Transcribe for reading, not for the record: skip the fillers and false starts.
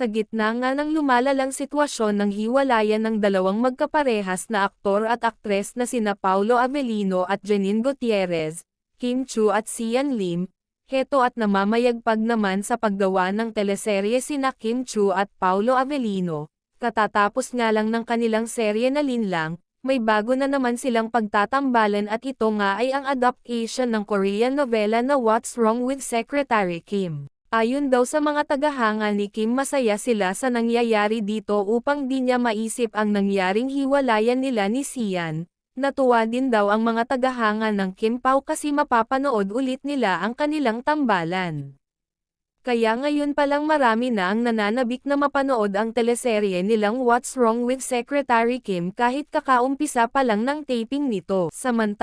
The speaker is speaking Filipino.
Sa gitna nga ng lumalalang sitwasyon ng hiwalayan ng dalawang magkaparehas na aktor at aktres na sina Paulo Avellino at Janine Gutierrez, Kim Chu at Sian Lim, heto at namamayagpag naman sa paggawa ng teleserye sina Kim Chu at Paulo Avellino. Katatapos nga lang ng kanilang serye na Linlang, may bago na naman silang pagtatambalan at ito nga ay ang adaptation ng Korean novela na What's Wrong with Secretary Kim. Ayon daw sa mga tagahanga ni Kim, masaya sila sa nangyayari dito upang di niya maisip ang nangyaring hiwalayan nila ni Sian. Natuwa din daw ang mga tagahanga ng Kim Pao kasi mapapanood ulit nila ang kanilang tambalan. Kaya ngayon palang marami na ang nananabik na mapanood ang teleserye nilang What's Wrong with Secretary Kim kahit kakaumpisa pa lang ng taping nito. Samantala,